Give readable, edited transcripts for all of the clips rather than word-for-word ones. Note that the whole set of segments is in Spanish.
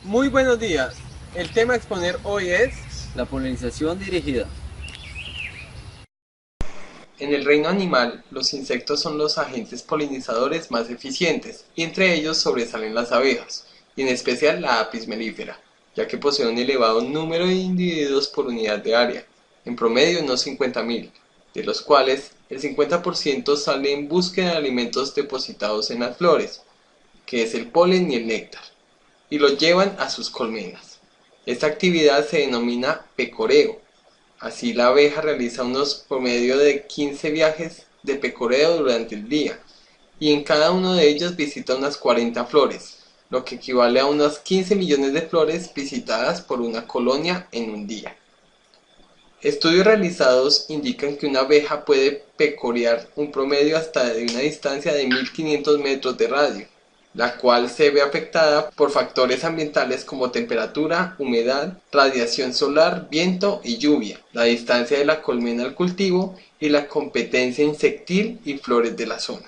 Muy buenos días. El tema a exponer hoy es: La polinización dirigida. en el reino animal, los insectos son los agentes polinizadores más eficientes, y entre ellos sobresalen las abejas, y en especial la Apis mellifera, ya que posee un elevado número de individuos por unidad de área, en promedio unos 50.000, de los cuales el 50% sale en búsqueda de alimentos depositados en las flores, que es el polen y el néctar, y lo llevan a sus colmenas. Esta actividad se denomina pecoreo. Así la abeja realiza unos promedio de 15 viajes de pecoreo durante el día, y en cada uno de ellos visita unas 40 flores, lo que equivale a unos 15 millones de flores visitadas por una colonia en un día. Estudios realizados indican que una abeja puede pecorear un promedio hasta de una distancia de 1500 metros de radio, la cual se ve afectada por factores ambientales como temperatura, humedad, radiación solar, viento y lluvia, la distancia de la colmena al cultivo y la competencia insectil y flores de la zona.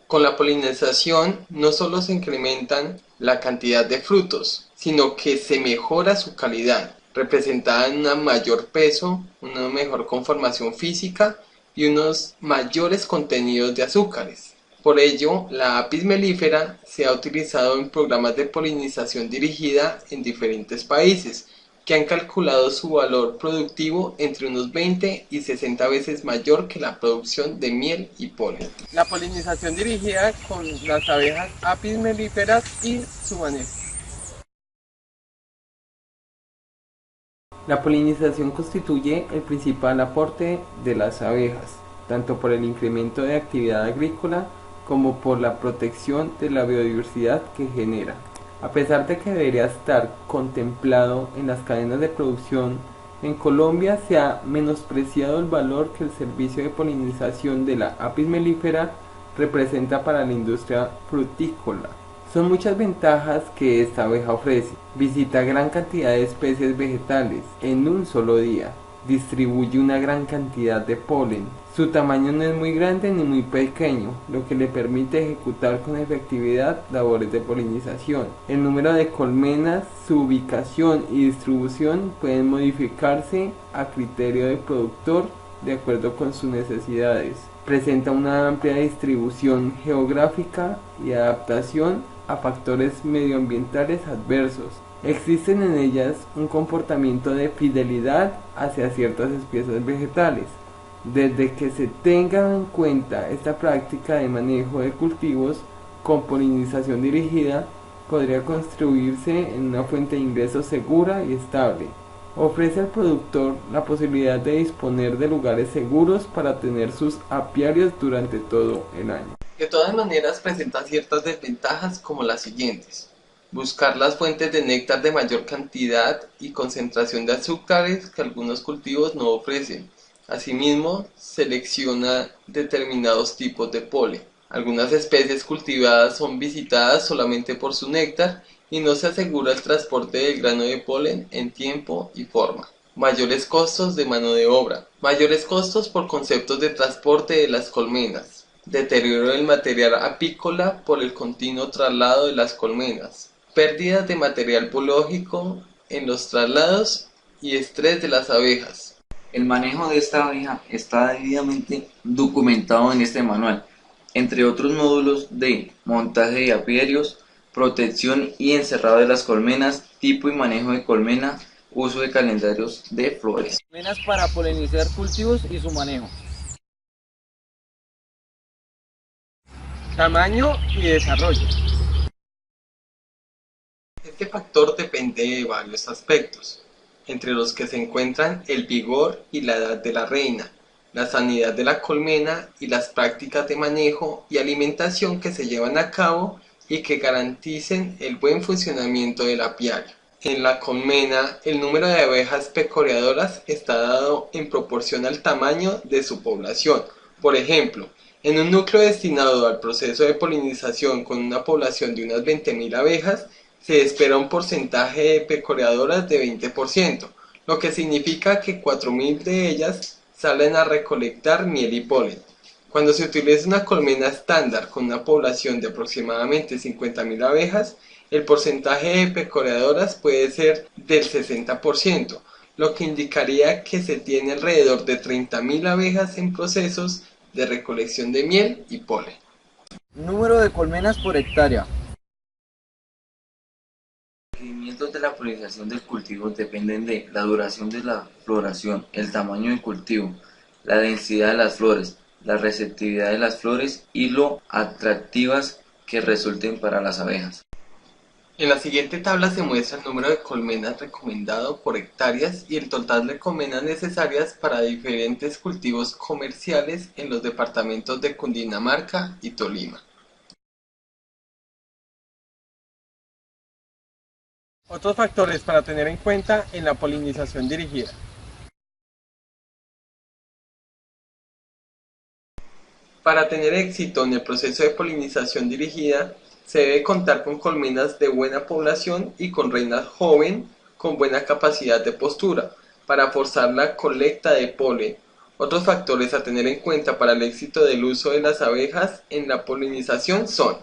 Con la polinización no solo se incrementan la cantidad de frutos, sino que se mejora su calidad, representada en un mayor peso, una mejor conformación física y unos mayores contenidos de azúcares. Por ello, la Apis mellifera se ha utilizado en programas de polinización dirigida en diferentes países, que han calculado su valor productivo entre unos 20 y 60 veces mayor que la producción de miel y polen. La polinización dirigida con las abejas Apis mellifera y su manejo. La polinización constituye el principal aporte de las abejas, tanto por el incremento de actividad agrícola como por la protección de la biodiversidad que genera. A pesar de que debería estar contemplado en las cadenas de producción, en Colombia se ha menospreciado el valor que el servicio de polinización de la Apis mellifera representa para la industria frutícola. Son muchas ventajas que esta abeja ofrece. Visita gran cantidad de especies vegetales en un solo día. Distribuye una gran cantidad de polen. Su tamaño no es muy grande ni muy pequeño, lo que le permite ejecutar con efectividad labores de polinización. El número de colmenas, su ubicación y distribución pueden modificarse a criterio del productor de acuerdo con sus necesidades. Presenta una amplia distribución geográfica y adaptación a factores medioambientales adversos. Existen en ellas un comportamiento de fidelidad hacia ciertas especies vegetales. Desde que se tenga en cuenta esta práctica de manejo de cultivos con polinización dirigida, podría construirse en una fuente de ingresos segura y estable. Ofrece al productor la posibilidad de disponer de lugares seguros para tener sus apiarios durante todo el año. De todas maneras, presenta ciertas desventajas como las siguientes: buscar las fuentes de néctar de mayor cantidad y concentración de azúcares que algunos cultivos no ofrecen. Asimismo, selecciona determinados tipos de polen. Algunas especies cultivadas son visitadas solamente por su néctar y no se asegura el transporte del grano de polen en tiempo y forma. Mayores costos de mano de obra. Mayores costos por conceptos de transporte de las colmenas. Deterioro del material apícola por el continuo traslado de las colmenas. Pérdidas de material biológico en los traslados y estrés de las abejas. El manejo de esta abeja está debidamente documentado en este manual, entre otros módulos de montaje de apiarios, protección y encerrado de las colmenas, tipo y manejo de colmena, uso de calendarios de flores. Colmenas para polinizar cultivos y su manejo. Tamaño y desarrollo. Este factor depende de varios aspectos, entre los que se encuentran el vigor y la edad de la reina, la sanidad de la colmena y las prácticas de manejo y alimentación que se llevan a cabo y que garanticen el buen funcionamiento del apiario. En la colmena, el número de abejas pecoreadoras está dado en proporción al tamaño de su población. Por ejemplo, en un núcleo destinado al proceso de polinización con una población de unas 20.000 abejas, se espera un porcentaje de pecoreadoras de 20%, lo que significa que 4.000 de ellas salen a recolectar miel y polen. Cuando se utiliza una colmena estándar con una población de aproximadamente 50.000 abejas, El porcentaje de pecoreadoras puede ser del 60%, lo que indicaría que se tiene alrededor de 30.000 abejas en procesos de recolección de miel y polen. Número de colmenas por hectárea. Los requerimientos de la polinización del cultivo dependen de la duración de la floración, el tamaño del cultivo, la densidad de las flores, la receptividad de las flores y lo atractivas que resulten para las abejas. En la siguiente tabla se muestra el número de colmenas recomendado por hectáreas y el total de colmenas necesarias para diferentes cultivos comerciales en los departamentos de Cundinamarca y Tolima. Otros factores para tener en cuenta en la polinización dirigida. Para tener éxito en el proceso de polinización dirigida, se debe contar con colmenas de buena población y con reinas joven con buena capacidad de postura para forzar la colecta de polen. Otros factores a tener en cuenta para el éxito del uso de las abejas en la polinización son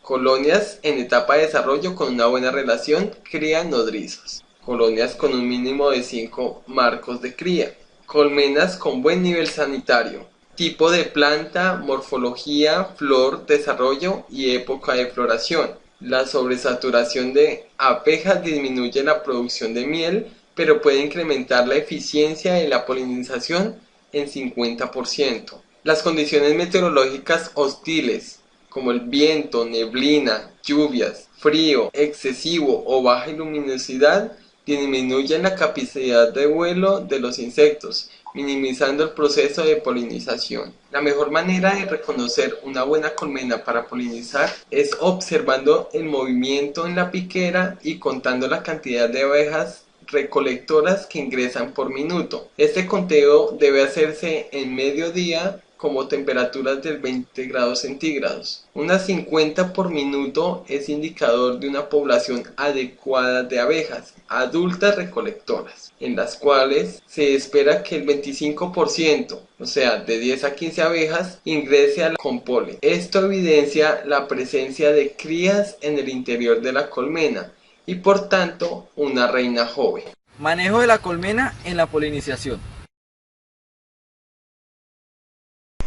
colonias en etapa de desarrollo con una buena relación cría-nodrizos, colonias con un mínimo de 5 marcos de cría, colmenas con buen nivel sanitario, tipo de planta, morfología, flor, desarrollo y época de floración. La sobresaturación de abejas disminuye la producción de miel, pero puede incrementar la eficiencia de la polinización en 50%. Las condiciones meteorológicas hostiles, como el viento, neblina, lluvias, frío excesivo o baja luminosidad, disminuyen la capacidad de vuelo de los insectos, minimizando el proceso de polinización. La mejor manera de reconocer una buena colmena para polinizar es observando el movimiento en la piquera y contando la cantidad de abejas recolectoras que ingresan por minuto. Este conteo debe hacerse en mediodía como temperaturas del 20 grados centígrados. Unas 50 por minuto es indicador de una población adecuada de abejas adultas recolectoras, en las cuales se espera que el 25%, o sea, de 10 a 15 abejas, ingrese con polen. Esto evidencia la presencia de crías en el interior de la colmena y por tanto una reina joven. Manejo de la colmena en la polinización.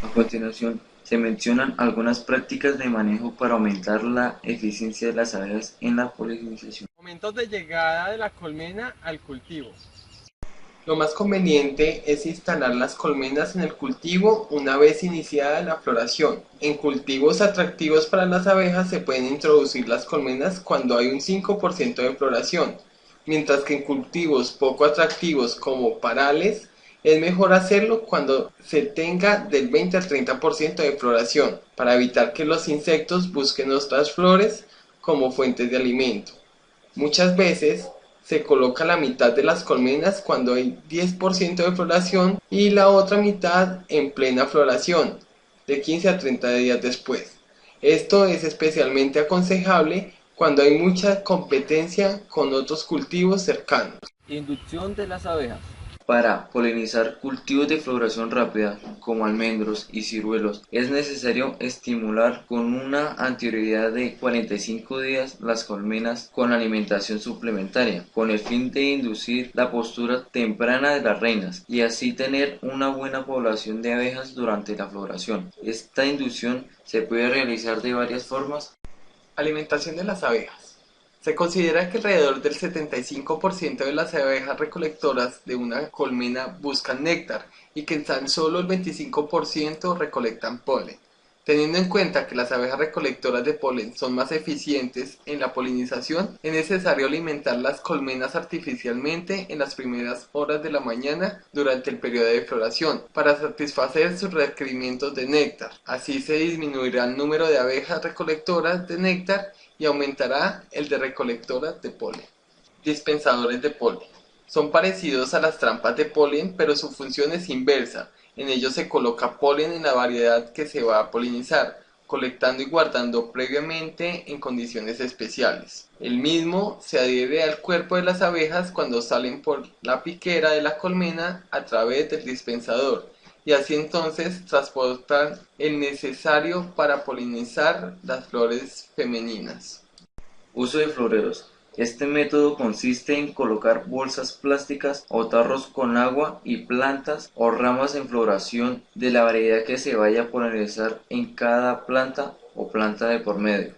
A continuación, se mencionan algunas prácticas de manejo para aumentar la eficiencia de las abejas en la polinización. Momentos de llegada de la colmena al cultivo. Lo más conveniente es instalar las colmenas en el cultivo una vez iniciada la floración. En cultivos atractivos para las abejas se pueden introducir las colmenas cuando hay un 5% de floración, mientras que en cultivos poco atractivos como parales es mejor hacerlo cuando se tenga del 20 al 30% de floración, para evitar que los insectos busquen otras flores como fuentes de alimento. Muchas veces se coloca la mitad de las colmenas cuando hay 10% de floración y la otra mitad en plena floración, de 15 a 30 días después. Esto es especialmente aconsejable cuando hay mucha competencia con otros cultivos cercanos. Inducción de las abejas. Para polinizar cultivos de floración rápida, como almendros y ciruelos, es necesario estimular con una anterioridad de 45 días las colmenas con alimentación suplementaria, con el fin de inducir la postura temprana de las reinas y así tener una buena población de abejas durante la floración. Esta inducción se puede realizar de varias formas. Alimentación de las abejas. Se considera que alrededor del 75% de las abejas recolectoras de una colmena buscan néctar y que tan solo el 25% recolectan polen. Teniendo en cuenta que las abejas recolectoras de polen son más eficientes en la polinización, es necesario alimentar las colmenas artificialmente en las primeras horas de la mañana durante el periodo de floración para satisfacer sus requerimientos de néctar. Así se disminuirá el número de abejas recolectoras de néctar y aumentará el de recolectoras de polen. Dispensadores de polen. Son parecidos a las trampas de polen, pero su función es inversa. En ellos se coloca polen en la variedad que se va a polinizar, colectando y guardando previamente en condiciones especiales. El mismo se adhiere al cuerpo de las abejas cuando salen por la piquera de la colmena a través del dispensador, y así entonces transportan el necesario para polinizar las flores femeninas. Uso de floreros. Este método consiste en colocar bolsas plásticas o tarros con agua y plantas o ramas en floración de la variedad que se vaya a polinizar en cada planta o planta de por medio.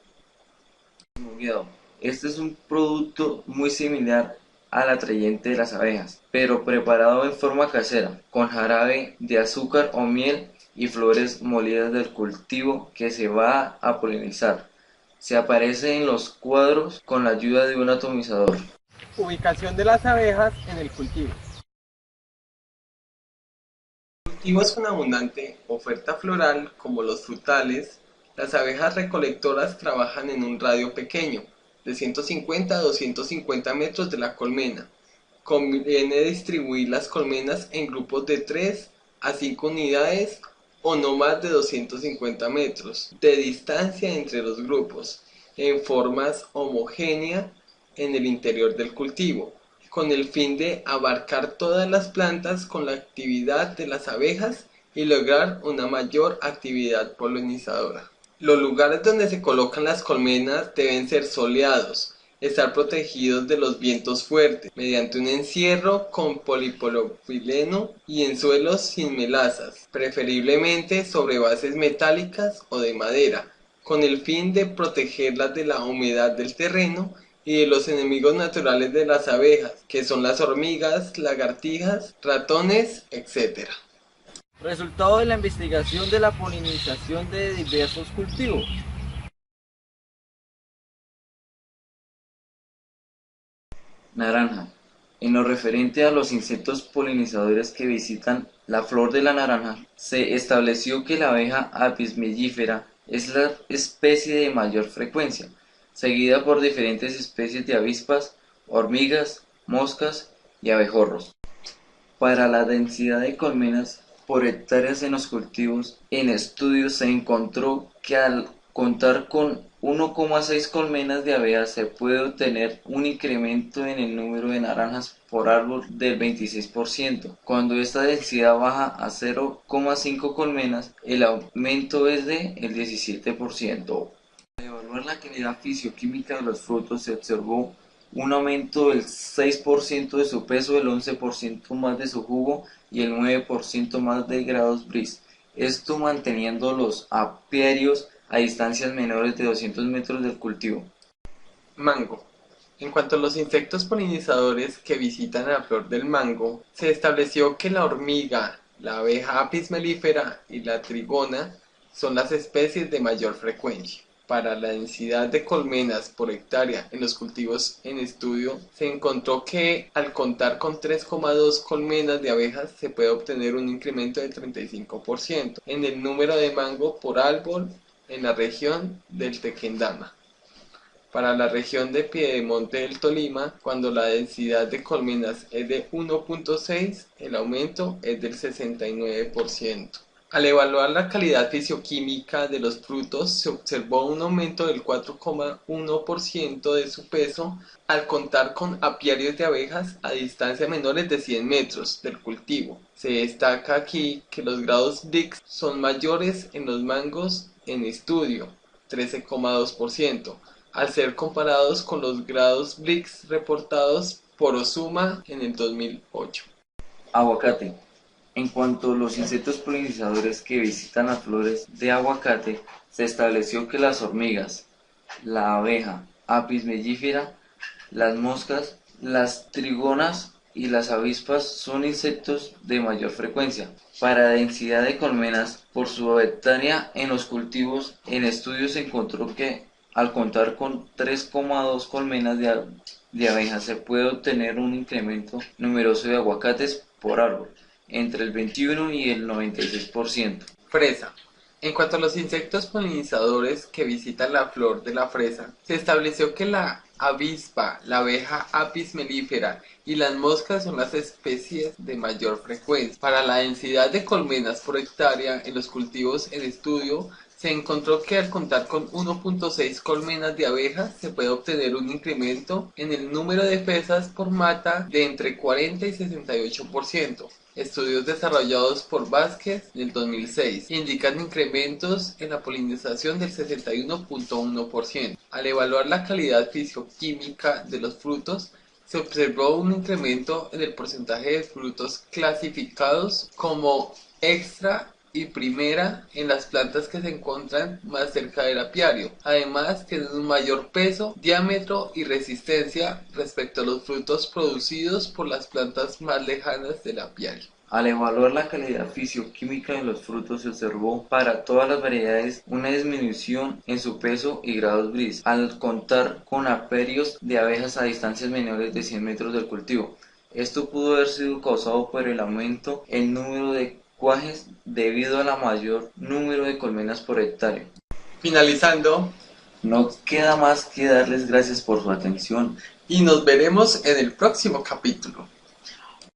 Este es un producto muy similar al atrayente de las abejas, pero preparado en forma casera, con jarabe de azúcar o miel y flores molidas del cultivo que se va a polinizar. Se aparece en los cuadros con la ayuda de un atomizador. Ubicación de las abejas en el cultivo. Cultivos con abundante oferta floral, como los frutales, las abejas recolectoras trabajan en un radio pequeño, de 150 a 250 metros de la colmena. Conviene distribuir las colmenas en grupos de 3 a 5 unidades o no más de 250 metros de distancia entre los grupos, en formas homogéneas en el interior del cultivo, con el fin de abarcar todas las plantas con la actividad de las abejas y lograr una mayor actividad polinizadora. Los lugares donde se colocan las colmenas deben ser soleados, estar protegidos de los vientos fuertes, mediante un encierro con polipropileno y en suelos sin melazas, preferiblemente sobre bases metálicas o de madera, con el fin de protegerlas de la humedad del terreno y de los enemigos naturales de las abejas, que son las hormigas, lagartijas, ratones, etc. Resultado de la investigación de la polinización de diversos cultivos. Naranja. En lo referente a los insectos polinizadores que visitan la flor de la naranja, se estableció que la abeja Apis mellifera es la especie de mayor frecuencia, seguida por diferentes especies de avispas, hormigas, moscas y abejorros. Para la densidad de colmenas por hectáreas en los cultivos, en estudios se encontró que al contar con 1,6 colmenas de abejas se puede obtener un incremento en el número de naranjas por árbol del 26%. Cuando esta densidad baja a 0,5 colmenas, el aumento es de el 17%. Al evaluar la calidad fisioquímica de los frutos se observó un aumento del 6% de su peso, el 11% más de su jugo y el 9% más de grados Bris. Esto manteniendo los apiarios a distancias menores de 200 metros del cultivo. Mango. En cuanto a los insectos polinizadores que visitan la flor del mango, se estableció que la hormiga, la abeja Apis mellifera y la trigona son las especies de mayor frecuencia. Para la densidad de colmenas por hectárea en los cultivos en estudio, se encontró que al contar con 3,2 colmenas de abejas se puede obtener un incremento del 35% en el número de mango por árbol en la región del Tequendama. Para la región de Piedemonte del Tolima, cuando la densidad de colmenas es de 1,6, el aumento es del 69%. Al evaluar la calidad fisioquímica de los frutos, se observó un aumento del 4,1% de su peso al contar con apiarios de abejas a distancia menores de 100 metros del cultivo. Se destaca aquí que los grados Brix son mayores en los mangos en estudio, 13,2%, al ser comparados con los grados Brix reportados por Osuma en el 2008. Aguacate. En cuanto a los insectos polinizadores que visitan las flores de aguacate, se estableció que las hormigas, la abeja Apis mellifera, las moscas, las trigonas y las avispas son insectos de mayor frecuencia. Para densidad de colmenas por su hectárea en los cultivos, en estudios se encontró que al contar con 3,2 colmenas de abejas se puede obtener un incremento numeroso de aguacates por árbol, entre el 21 y el 96%. Fresa. En cuanto a los insectos polinizadores que visitan la flor de la fresa, se estableció que la avispa, la abeja Apis mellifera y las moscas son las especies de mayor frecuencia. Para la densidad de colmenas por hectárea en los cultivos en estudio, se encontró que al contar con 1,6 colmenas de abejas se puede obtener un incremento en el número de fresas por mata de entre 40 y 68%. Estudios desarrollados por Vázquez en el 2006 indican incrementos en la polinización del 61.1%. Al evaluar la calidad fisioquímica de los frutos, se observó un incremento en el porcentaje de frutos clasificados como extra y primera en las plantas que se encuentran más cerca del apiario. Además, tienen un mayor peso, diámetro y resistencia respecto a los frutos producidos por las plantas más lejanas del apiario. Al evaluar la calidad fisioquímica de los frutos se observó para todas las variedades una disminución en su peso y grados gris, al contar con apiarios de abejas a distancias menores de 100 metros del cultivo. Esto pudo haber sido causado por el aumento en número de cuajes debido a la mayor número de colmenas por hectárea. Finalizando, no queda más que darles gracias por su atención y nos veremos en el próximo capítulo.